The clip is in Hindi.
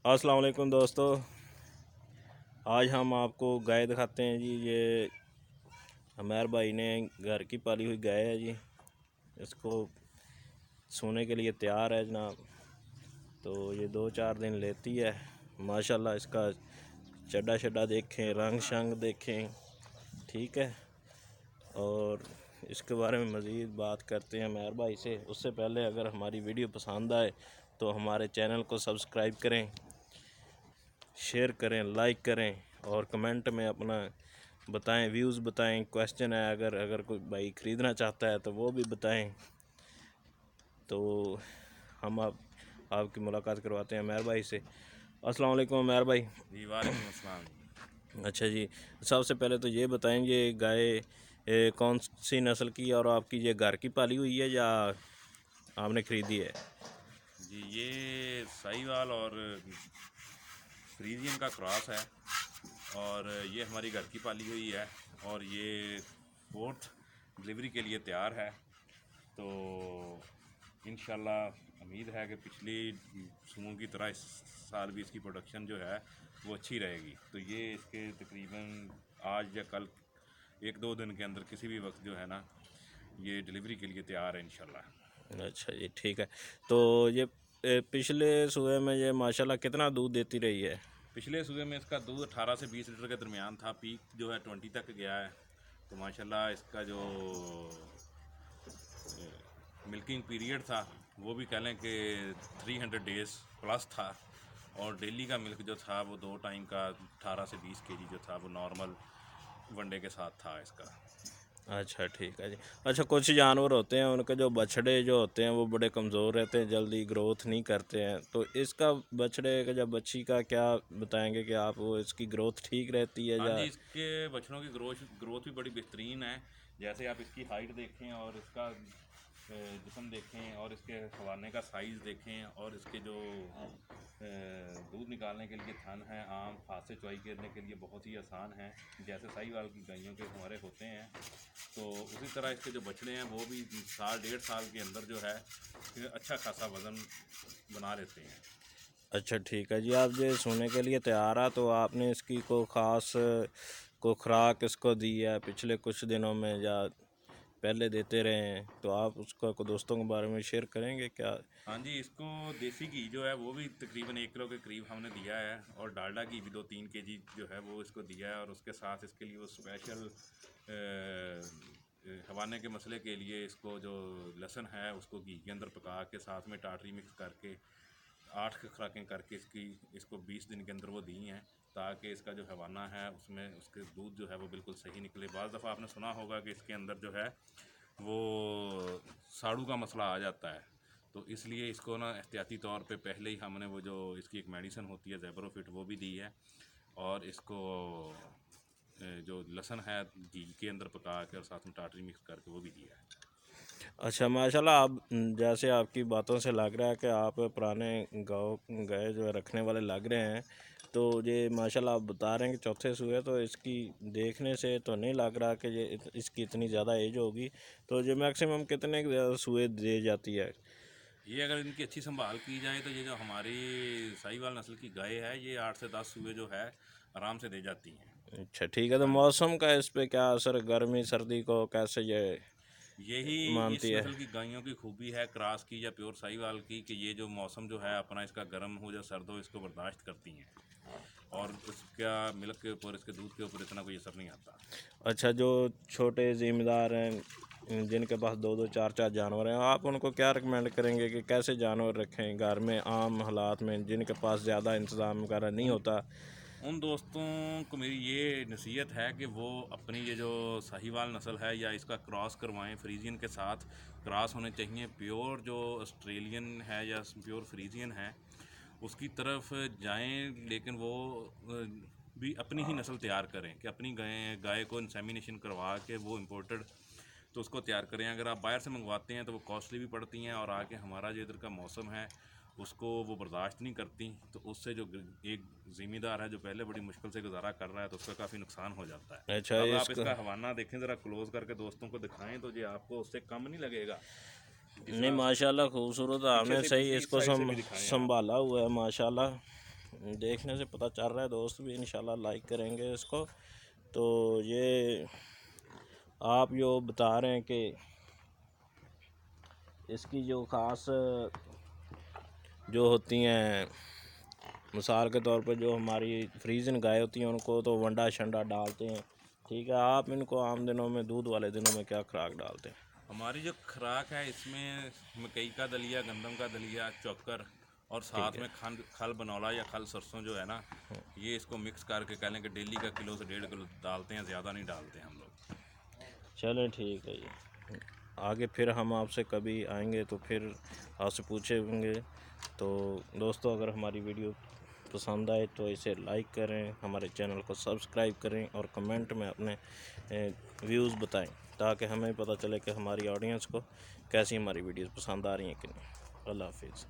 अस्सलाम वालेकुम दोस्तों, आज हम आपको गाय दिखाते हैं जी। ये हमारे भाई ने घर की पाली हुई गाय है जी। इसको सोने के लिए तैयार है जनाब। तो ये 2-4 दिन लेती है। माशाल्लाह इसका चड्डा शड्डा देखें, रंग शंग देखें, ठीक है। और इसके बारे में मज़ीद बात करते हैं हमारे भाई से। उससे पहले अगर हमारी वीडियो पसंद आए तो हमारे चैनल को सब्सक्राइब करें, शेयर करें, लाइक करें और कमेंट में अपना बताएं, व्यूज़ बताएं। क्वेश्चन है, अगर कोई भाई ख़रीदना चाहता है तो वो भी बताएं। तो हम आपकी मुलाकात करवाते हैं अमेर भाई से। अस्सलाम वालेकुम अमेर भाई। जी वालेकुम अस्सलाम। अच्छा जी, सबसे पहले तो ये बताएंगे गाय कौन सी नस्ल की, और आपकी ये घर की पाली हुई है या आपने ख़रीदी है? जी ये साहीवाल और फ्रीजियन का क्रॉस है और ये हमारी घर की पाली हुई है और ये 4th डिलीवरी के लिए तैयार है। तो इंशाल्लाह उम्मीद है कि पिछली सूओं की तरह इस साल भी इसकी प्रोडक्शन जो है वो अच्छी रहेगी। तो ये इसके तकरीबन आज या कल 1-2 दिन के अंदर किसी भी वक्त जो है ना ये डिलीवरी के लिए तैयार है इंशाल्लाह। अच्छा जी, ठीक है। तो ये पिछले सुबह में ये माशाल्लाह कितना दूध देती रही है? पिछले सूबे में इसका दूध 18 से 20 लीटर के दरमियान था। पीक जो है 20 तक गया है। तो माशाल्लाह इसका जो मिल्किंग पीरियड था वो भी कह लें कि 300 डेज़ प्लस था। और डेली का मिल्क जो था वो 2 टाइम का 18 से 20 केजी जो था वो नॉर्मल वनडे के साथ था इसका। अच्छा, ठीक है जी। अच्छा, कुछ जानवर होते हैं उनके जो बछड़े जो होते हैं वो बड़े कमज़ोर रहते हैं, जल्दी ग्रोथ नहीं करते हैं। तो इसका बछड़े का या बच्ची का क्या बताएंगे कि आप, वो इसकी ग्रोथ ठीक रहती है हाँ या? जी, इसके बछड़ों की ग्रोथ भी बड़ी बेहतरीन है। जैसे आप इसकी हाइट देखें और इसका जिस्म देखें और इसके हवाने का साइज़ देखें और इसके जो दूध निकालने के लिए थन है आम हाथ से चुवाई करने के लिए बहुत ही आसान है, जैसे साहीवाल की गायों के हमारे होते हैं। तो उसी तरह इसके जो बछड़े हैं वो भी साल 1.5 साल के अंदर जो है अच्छा खासा वज़न बना लेते हैं। अच्छा, ठीक है जी। आप जो सोने के लिए तैयार है तो आपने इसकी को ख़ास को खुराक इसको दी है पिछले कुछ दिनों में या पहले देते रहे हैं? तो आप उसका को दोस्तों के बारे में शेयर करेंगे क्या? हाँ जी, इसको देसी घी जो है वो भी तकरीबन 1 किलो के करीब हमने दिया है और डालडा घी भी 2-3 केजी जो है वो इसको दिया है। और उसके साथ इसके लिए वो स्पेशल हवाने के मसले के लिए इसको जो लहसुन है उसको घी के अंदर पका के साथ में टाटरी मिक्स करके 8 खुराकें करके इसको 20 दिन के अंदर वो दी हैं, ताकि इसका जो हवाना है उसमें उसके दूध जो है वो बिल्कुल सही निकले। बाज़ दफ़ा आपने सुना होगा कि इसके अंदर जो है वो साड़ू का मसला आ जाता है। तो इसलिए इसको ना एहतियाती तौर पे पहले ही हमने वो जो इसकी एक मेडिसिन होती है ज़ेबरोफिट वो भी दी है और इसको जो लहसुन है घी के अंदर पका के और साथ में टाटरी मिक्स करके वो भी दिया है। अच्छा, माशाल्लाह। आप जैसे आपकी बातों से लग रहा है कि आप पुराने गाँव गए जो है रखने वाले लग रहे हैं। तो ये माशाल्लाह आप बता रहे हैं कि चौथे सूए, तो इसकी देखने से तो नहीं लग रहा कि ये इसकी इतनी ज़्यादा एज होगी। तो ये मैक्सिमम कितने सूए दे जाती है? ये अगर इनकी अच्छी संभाल की जाए तो ये जो हमारी साहीवाल नस्ल की गाय है ये 8 से 10 सूए जो है आराम से दे जाती हैं। अच्छा, ठीक है। तो हाँ जी, मौसम का इस पे क्या असर, गर्मी सर्दी को कैसे ये यही इस मानती है? नस्ल की गायों की खूबी है क्रॉस की या प्योर साहीवाल की, कि ये जो मौसम जो है अपना इसका गर्म हो या सर्द हो इसको बर्दाश्त करती हैं और इसका मिल्क के ऊपर इसके दूध के ऊपर इतना कोई असर नहीं आता। अच्छा, जो छोटे ज़िम्मेदार हैं जिनके पास 2-2 4-4 जानवर हैं, आप उनको क्या रिकमेंड करेंगे कि कैसे जानवर रखें घर में आम हालात में, जिनके पास ज़्यादा इंतज़ाम वगैरह नहीं उन होता? उन दोस्तों को मेरी ये नसीहत है कि वो अपनी ये जो साहीवाल नस्ल है या इसका क्रॉस करवाएं फ्रीजियन के साथ। क्रॉस होने चाहिए प्योर जो ऑस्ट्रेलियन है या प्योर फ्रीजियन है उसकी तरफ जाएं, लेकिन वो भी अपनी ही नस्ल तैयार करें कि अपनी गाय गाय को इंसेमिनेशन करवा के वो इम्पोर्टेड तो उसको तैयार करें। अगर आप बाहर से मंगवाते हैं तो वो कॉस्टली भी पड़ती हैं और आके हमारा जो इधर का मौसम है उसको वो बर्दाश्त नहीं करती। तो उससे जो एक ज़िम्मेदार है जो पहले बड़ी मुश्किल से गुजारा कर रहा है तो उसका काफ़ी नुकसान हो जाता अच्छा, है। अब आप इसका इसका हवाना देखें ज़रा क्लोज़ करके दोस्तों को दिखाएं तो ये आपको उससे कम नहीं लगेगा। जिस नहीं, तरह माशाल्लाह खूबसूरत पीछे आपने से सही पिछली इसको साइड से भी दिखाएं आप। संभाला हुआ है माशाल्लाह। देखने से पता चल रहा है, दोस्त भी इंशाल्लाह लाइक करेंगे इसको। तो ये आप जो बता रहे हैं कि इसकी जो ख़ास जो होती हैं, मिसाल के तौर पर जो हमारी फ्रीजन गाय होती हैं उनको तो वंडा शंडा डालते हैं, ठीक है। आप इनको आम दिनों में, दूध वाले दिनों में क्या खुराक डालते हैं? हमारी जो खुराक है इसमें मकई का दलिया, गंदम का दलिया, चोकर और साथ में खल बनौला या खल सरसों जो है ना, ये इसको मिक्स करके कह लें कि डेली का किलो से 1.5 किलो डालते हैं, ज़्यादा नहीं डालते हम लोग। चलें ठीक है जी, आगे फिर हम आपसे कभी आएंगे तो फिर आपसे पूछेंगे। तो दोस्तों, अगर हमारी वीडियो पसंद आए तो इसे लाइक करें, हमारे चैनल को सब्सक्राइब करें और कमेंट में अपने व्यूज़ बताएं, ताकि हमें पता चले कि हमारी ऑडियंस को कैसी हमारी वीडियोस पसंद आ रही हैं कि नहीं। अल्लाह हाफिज़।